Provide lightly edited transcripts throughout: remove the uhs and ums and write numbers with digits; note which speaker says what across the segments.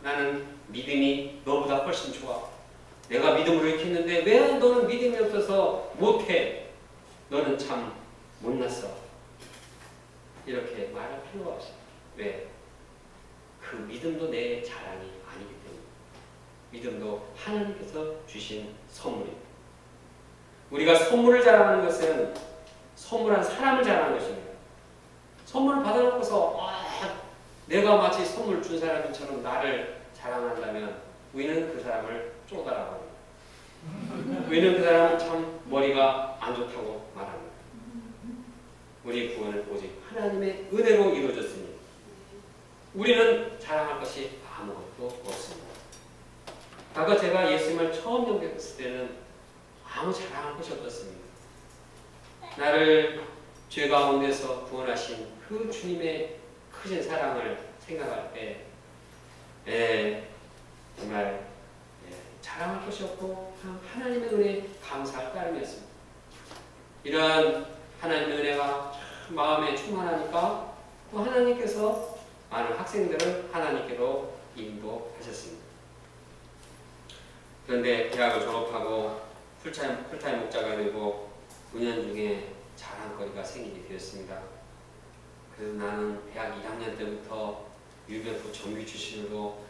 Speaker 1: 나는 믿음이 너보다 훨씬 좋아. 내가 믿음으로 이렇게 했는데 왜 너는 믿음이 없어서 못해? 너는 참 못났어. 이렇게 말할 필요가 없어. 왜? 그 믿음도 내 자랑이 아니기 때문에. 믿음도 하나님께서 주신 선물입니다. 우리가 선물을 자랑하는 것은 선물한 사람을 자랑하는 것입니다. 선물을 받아놓고서 내가 마치 선물 준 사람처럼 나를 자랑한다면 우리는 그 사람을 쪼다라고 합니다. 우리는 그 사람은 참 머리가 안 좋다고 말합니다. 우리 구원은 오직 하나님의 은혜로 이루어졌으니 우리는 자랑할 것이 아무것도 없습니다. 과거 제가 예수님을 처음 영접했을 때는 아무 자랑할 것이 없었습니다. 나를 죄 가운데서 구원하신 그 주님의 크신 사랑을 생각할 때 정말 자랑할 것이 없고 하나님의 은혜에 감사할 따름이었습니다. 이러한 하나님의 은혜가 마음에 충만하니까 또 하나님께서 많은 학생들을 하나님께로 인도하셨습니다. 그런데 대학을 졸업하고 풀타임 목자가 되고 5년 중에 자랑거리가 생기게 되었습니다. 그래서 나는 대학 2학년 때부터 UBF 정규 출신으로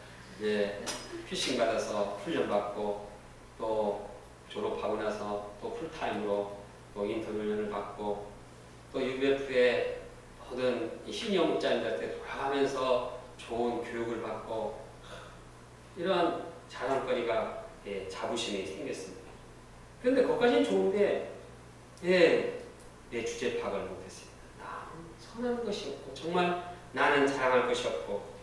Speaker 1: 피싱 받아서 훈련 받고 또 졸업하고 나서 또 풀타임으로 또 인터뷰를 받고 또 UBF의 모든 시니어 목자님들한테 돌아가면서 좋은 교육을 받고 이러한 자랑거리가 자부심이 생겼습니다. 그런데 그것까지는 좋은데 내 주제 파악을 못했습니다. 나는 선한 것이 없고 정말 나는 자랑할 것이 없고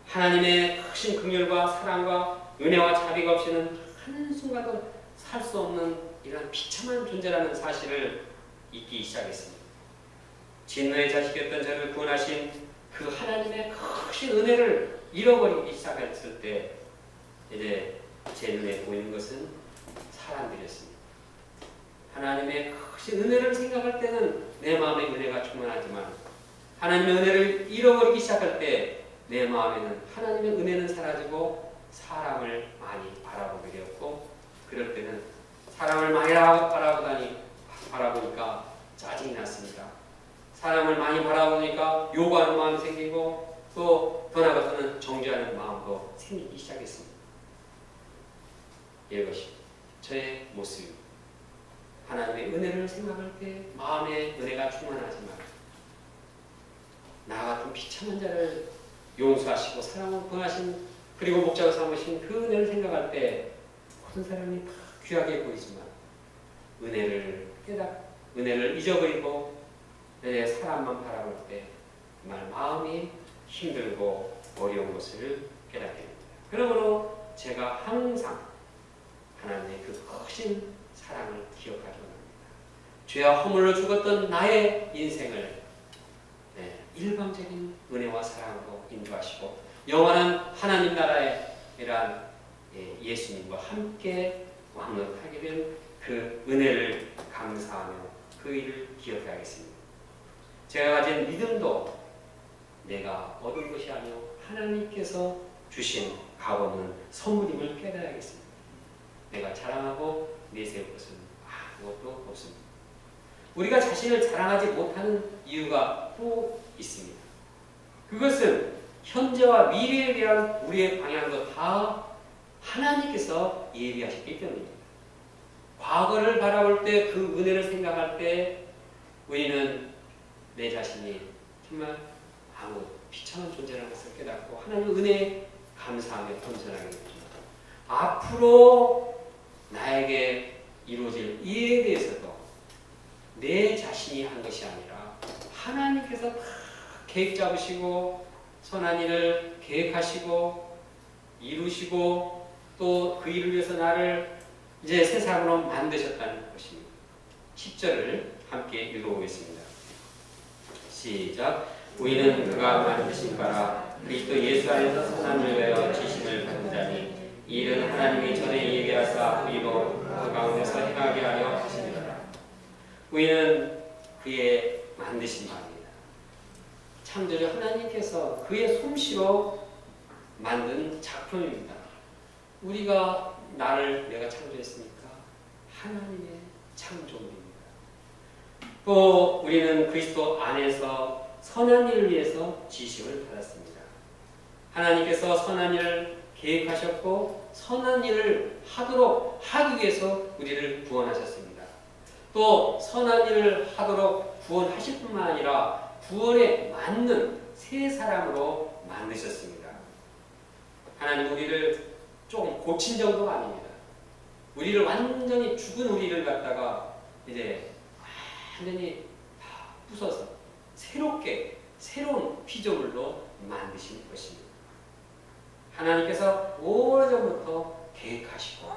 Speaker 1: 하나님의 크신 긍휼과 사랑과 은혜와 자비가 없이는 한순간도 살 수 없는 이런 비참한 존재라는 사실을 잊기 시작했습니다. 진노의 자식이었던 저를 구원하신 그 하나님의 크신 은혜를 잃어버리기 시작했을 때 이제 제 눈에 보이는 것은 사람들이었습니다. 하나님의 크신 은혜를 생각할 때는 내 마음에 은혜가 충만하지만 하나님의 은혜를 잃어버리기 시작할 때 내 마음에는 하나님의 은혜는 사라지고 사람을 많이 바라보게 되었고 그럴 때는 사람을 많이 바라보니까 짜증이 났습니다. 사람을 많이 바라보니까 요구하는 마음이 생기고 또 더 나아가서는 정죄하는 마음도 생기기 시작했습니다. 이것이 저의 모습입니다. 하나님의 은혜를 생각할 때 마음에 은혜가 충만하지만 나 같은 비참한 자를 용서하시고 사랑을 구원하신 그리고 목자로 삼으신 그 은혜를 생각할 때 모든 사람이 다 귀하게 보이지만 은혜를 잊어버리고 내 사람만 바라볼 때 정말 마음이 힘들고 어려운 것을 깨닫게 됩니다. 그러므로 제가 항상 하나님의 그 크신 사랑을 기억하기 원합니다. 죄와 허물로 죽었던 나의 인생을 일방적인 은혜와 사랑으로 인도하시고 영원한 하나님 나라의 이러한 예수님과 함께 왕노하게 된 그 은혜를 감사하며 그 일을 기억해야겠습니다. 제가 가진 믿음도 내가 얻은 것이 아니요 하나님께서 주신 값없는 선물임을 깨달아야겠습니다. 내가 자랑하고 내세울 것은 아무것도 없습니다. 우리가 자신을 자랑하지 못하는 이유가 또 있습니다. 그것은 현재와 미래에 대한 우리의 방향도 다 하나님께서 예비하셨기 때문입니다. 과거를 바라볼 때 그 은혜를 생각할 때 우리는 내 자신이 정말 아무 비참한 존재라는 것을 깨닫고 하나님의 은혜에 감사하며 겸손하게 됩니다. 앞으로 나에게 이루어질 일에 대해서도 내 자신이 한 것이 아니라 하나님께서 다 계획 잡으시고 선한 일을 계획하시고 이루시고 또 그 일을 위해서 나를 이제 새 사람으로 만드셨다는 것입니다. 10절을 함께 읽어보겠습니다. 시작. 우리는 그가 만드신 바라 그리스도 예수 안에서 선함을 외워 지심을 받은 자니 이 일은 하나님이 전에 예비하사 우리로 그 가운데서 행하게 하려 하십니다. 우리는 그의 만드신 바입니다. 창조주 하나님께서 그의 솜씨로 만든 작품입니다. 내가 창조했으니까 하나님의 창조물입니다. 또 우리는 그리스도 안에서 선한 일을 위해서 지식을 받았습니다. 하나님께서 선한 일을 계획하셨고 선한 일을 하기 위해서 우리를 구원하셨습니다. 또 선한 일을 하도록 구원하실 뿐만 아니라 구원에 맞는 새 사람으로 만드셨습니다. 하나님 우리를 좀 고친 정도가 아닙니다. 우리를 완전히 죽은 우리를 갖다가 이제 완전히 다 부숴서 새로운 피조물로 만드신 것입니다. 하나님께서 오래전부터 계획하시고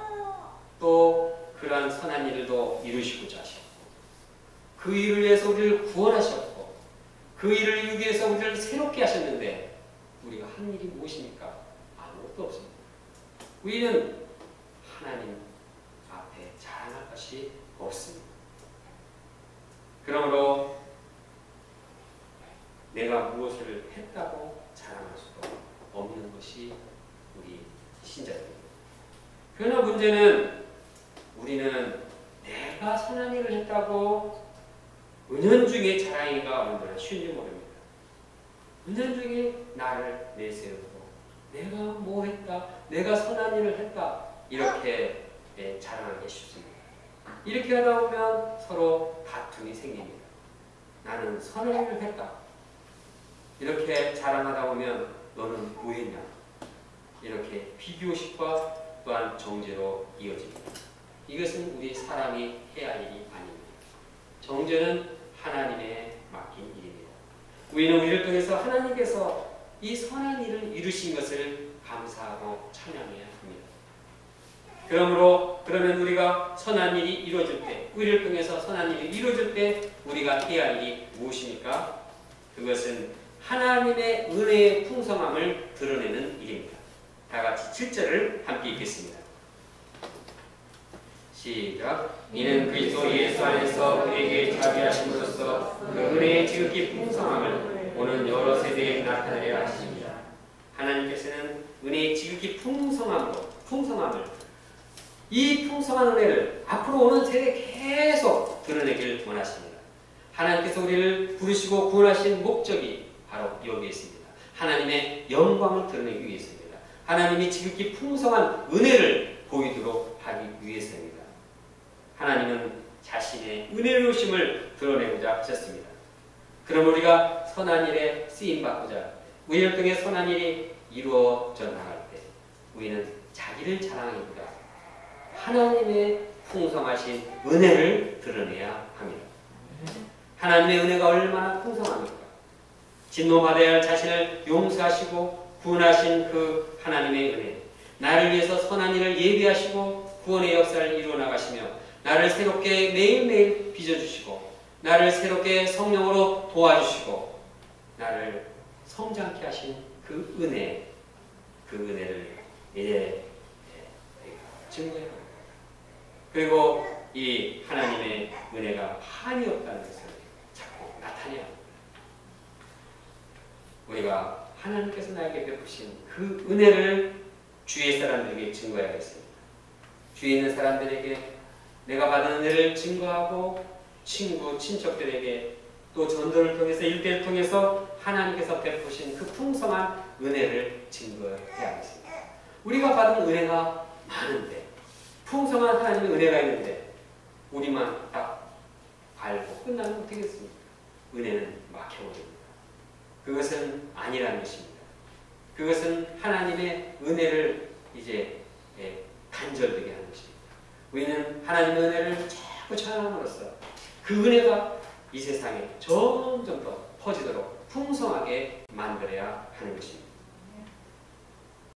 Speaker 1: 또 그러한 선한 일도 이루시고자 하셨고 그 일을 위해서 우리를 구원하셨고 그 일을 이루기 위해서 우리를 새롭게 하셨는데 우리가 한 일이 무엇입니까? 아무것도 없습니다. 우리는 하나님 앞에 자랑할 것이 없습니다. 그러므로 내가 무엇을 했다고 자랑할 수도 없는 것이 우리 신자들입니다. 그러나 문제는 우리는 내가 선한 일을 했다고 은연중에 자랑하기가 얼마나 쉬운지 모릅니다. 은연중에 나를 내세우고 내가 뭐 했다, 내가 선한 일을 했다 이렇게 자랑하기 쉽습니다. 이렇게 하다 보면 서로 다툼이 생깁니다. 나는 선한 일을 했다. 이렇게 자랑하다 보면 너는 뭐 했냐? 이렇게 비교식과 또한 정죄로 이어집니다. 이것은 우리 사람이 해야 할 일이 아닙니다. 정죄는 하나님의 맡긴 일입니다. 우리는 우리를 통해서 하나님께서 이 선한 일을 이루신 것을 감사하고 찬양해야 합니다. 그러면 우리가 선한 일이 이루어질 때, 우리를 통해서 선한 일이 이루어질 때 우리가 해야 할 일이 무엇입니까? 그것은 하나님의 은혜의 풍성함을 드러내는 일입니다. 다 같이 7절을 함께 읽겠습니다. 시작. 이는 그리스도 예수 안에서 그에게 자비하심으로써 그 은혜의 지극히 풍성함을 오는 여러 세대에 나타내려 하십니다. 하나님께서는 은혜의 지극히 풍성함을 이 풍성한 은혜를 앞으로 오는 세대에 계속 드러내기를 원하십니다. 하나님께서 우리를 부르시고 구원하신 목적이 바로 여기에 있습니다. 하나님의 영광을 드러내기 위해서입니다. 하나님이 지극히 풍성한 은혜를 보이도록 하기 위해서입니다. 하나님은 자신의 은혜로우심을 드러내고자 하셨습니다. 그럼 우리가 선한 일에 쓰임받고자 우리를 통해 선한 일이 이루어져 나갈 때 우리는 자기를 자랑하기보다 하나님의 풍성하신 은혜를 드러내야 합니다. 하나님의 은혜가 얼마나 풍성합니까? 진노받아야 할 자신을 용서하시고 구원하신 그 하나님의 은혜, 나를 위해서 선한 일을 예비하시고 구원의 역사를 이루어 나가시며 나를 새롭게 매일매일 빚어주시고 나를 새롭게 성령으로 도와주시고 나를 성장케 하신 그 은혜를 이제 증거해야 합니다. 그리고 이 하나님의 은혜가 한이 없다는 것을 자꾸 나타내야 합니다. 우리가 하나님께서 나에게 베푸신 그 은혜를 주위의 사람들에게 증거해야겠습니다. 주위에 있는 사람들에게 내가 받은 은혜를 증거하고 친구, 친척들에게 또 전도를 통해서 일대를 통해서 하나님께서 베푸신 그 풍성한 은혜를 증거해야겠습니다. 우리가 받은 은혜가 많은데 풍성한 하나님의 은혜가 있는데 우리만 딱 알고 끝나면 어떻게 겠습니까? 은혜는 막혀버립니다. 그것은 아니라는 것입니다. 그것은 하나님의 은혜를 이제 단절되게 하는 것입니다. 우리는 하나님의 은혜를 자꾸 찬양함으로써 그 은혜가 이 세상에 점점 더 퍼지도록 풍성하게 만들어야 하는 것입니다.